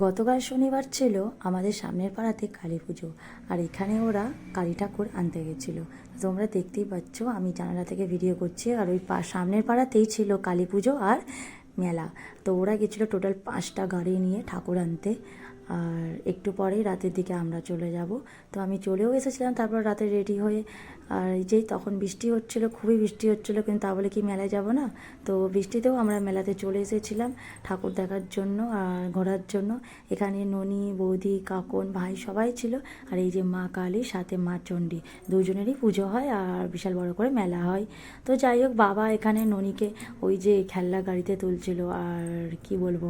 গতকাল শনিবার ছিল আমাদের সামনের পাড়াতে কালী পুজো, আর এখানে ওরা কালী ঠাকুর আনতে গেছিলো। তোমরা দেখতেই পাচ্ছ, আমি জানালা থেকে ভিডিও করছি। আর ওই সামনের পাড়াতেই ছিল কালী পুজো আর মেলা। তো ওরা গেছিলো টোটাল 5টা গাড়ি নিয়ে ঠাকুর আনতে। আর একটু পরেই রাতের দিকে আমরা চলে যাব। তো আমি চলেও এসেছিলাম তারপর রাতে রেডি হয়ে। আর যেই তখন বৃষ্টি হচ্ছিলো, খুবই বৃষ্টি হচ্ছিলো, কিন্তু তা বলে কি মেলায় যাব না? তো বৃষ্টিতেও আমরা মেলাতে চলে এসেছিলাম ঠাকুর দেখার জন্য আর ঘোরার জন্য। এখানে ননি, বৌদি, কাকন, ভাই সবাই ছিল। আর এই যে মা কালী, সাথে মা চণ্ডী, দুজনেরই পুজো হয় আর বিশাল বড় করে মেলা হয়। তো যাই হোক, বাবা এখানে ননিকে ওই যে খেলনা গাড়িতে তুলছিল। আর কি বলবো,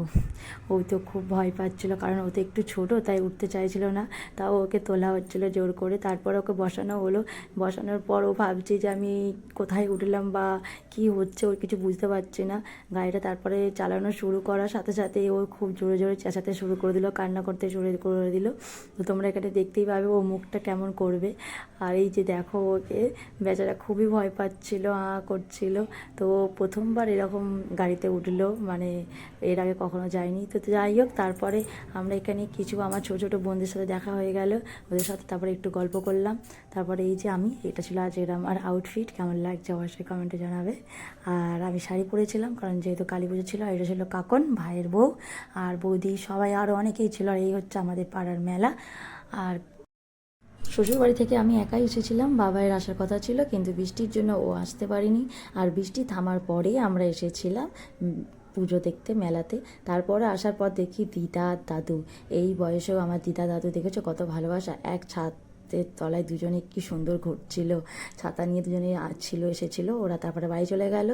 ওই তো খুব ভয় পাচ্ছিল, কারণ ও তো একটু ছোটো, তাই উঠতে চাইছিল না। তাও ওকে তোলা হচ্ছিলো জোর করে। তারপর ওকে বসানো হলো। বসানোর পর ও ভাবছে যে আমি কোথায় উঠলাম বা কি হচ্ছে, ওর কিছু বুঝতে পারছে না। গাড়িটা তারপরে চালানো শুরু করার সাথে সাথে ও খুব জোরে জোরে চেঁচাতে শুরু করে দিল, কান্না করতে শুরু করে দিল। তো তোমরা এখানে দেখতেই পাবে ও মুখটা কেমন করবে। আর এই যে দেখো, ওকে বেচারা খুবই ভয় পাচ্ছিল, করছিল। তো প্রথমবার এরকম গাড়িতে উঠলো, মানে এর আগে কখনো যায়নি। তো যাই হোক, তারপরে আমরা এখানে কিছু আমার ছোটো ছোটো বোনদের সাথে দেখা হয়ে গেল, ওদের সাথে তারপরে একটু গল্প করলাম। তারপরে এই যে এটা ছিল আজ আমার আউটফিট। কেমন লাগছে অবশ্যই কমেন্টে জানাবে। আর আমি শাড়ি পরেছিলাম, কারণ যেহেতু কালী পুজো ছিল। আর এটা ছিল কাকন, ভাইয়ের বউ আর বৌদি, সবাই আরও অনেকেই ছিল। আর এই হচ্ছে আমাদের পাড়ার মেলা। আর শ্বশুরবাড়ি থেকে আমি একাই এসেছিলাম, বাবাইয়ের আসার কথা ছিল, কিন্তু বৃষ্টির জন্য ও আসতে পারিনি। আর বৃষ্টি থামার পরেই আমরা এসেছিলাম পুজো দেখতে মেলাতে। তারপরে আসার পর দেখি দিদা দাদু, এই বয়সেও আমার দিদা দাদু, দেখেছো কত ভালোবাসা, এক ছাদের তলায় দুজনে কি সুন্দর ঘুরছিল, ছাতা নিয়ে দুজনে এসেছিলো ওরা। তারপরে বাড়ি চলে গেল।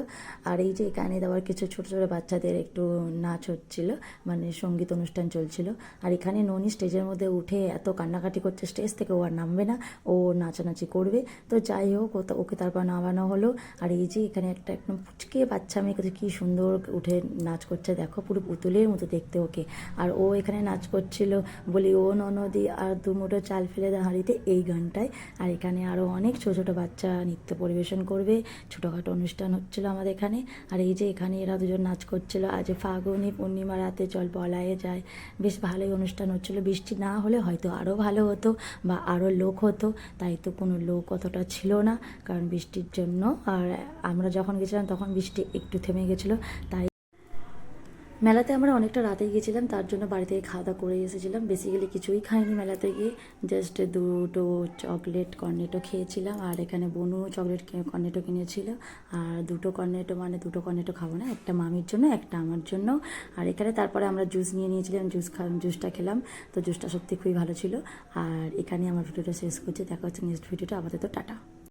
আর এই যে এখানে দেওয়ার কিছু ছোটো ছোটো বাচ্চাদের একটু নাচ হচ্ছিল, মানে সঙ্গীত অনুষ্ঠান চলছিল। আর এখানে ননি স্টেজের মধ্যে উঠে এত কান্নাকাটি করছে, স্টেজ থেকে ও আর নামবে না, ও নাচানাচি করবে। তো যাই হোক, ওকে তারপর নামানো হলো। আর এই যে এখানে একটা একদম পুচকে বাচ্চা মেয়ে কি সুন্দর উঠে নাচ করছে, দেখো পুরো পুতুলের মতো দেখতে ওকে। আর ও এখানে নাচ করছিল, বলি ও ননদি আর দু মুঠো চাল ফেলে দে হাঁড়িতে, এই গানটায়। আর এখানে আরও অনেক ছোটো ছোটো বাচ্চা নৃত্য পরিবেশন করবে, ছোটোখাটো অনুষ্ঠান হচ্ছিলো আমাদের এখানে। আর এই যে এখানে এরা দুজন নাচ করছিল, আজ ফাগুনি পূর্ণিমা রাতে চল বলায়ে যায়। বেশ ভালোই অনুষ্ঠান হচ্ছিলো। বৃষ্টি না হলে হয়তো আরও ভালো হতো বা আরও লোক হতো, তাই তো কোনো লোক অতটা ছিল না, কারণ বৃষ্টির জন্য। আর আমরা যখন গেছিলাম তখন বৃষ্টি একটু থেমে গেছিলো। তাই মেলাতে আমরা অনেকটা রাতেই গেছিলাম, তার জন্য বাড়ি থেকে খাওয়া দাওয়া করে এসেছিলাম। বেসিক্যালি কিছুই খাইনি মেলাতে গিয়ে, জাস্ট দুটো চকলেট কর্নেটো খেয়েছিলাম। আর এখানে বনু চকলেট কর্নেটো কিনেছিল। আর দুটো কর্নেটো, মানে দুটো কর্নেটো খাবো না, একটা মামির জন্য একটা আমার জন্য। আর এখানে তারপরে আমরা জুস নিয়েছিলাম, জুসটা খেলাম। তো জুসটা সত্যি খুবই ভালো ছিল। আর এখানে আমার ভিডিওটা শেষ করছি, দেখা হচ্ছে নেক্সট ভিডিওটা। আপাতত টাটা।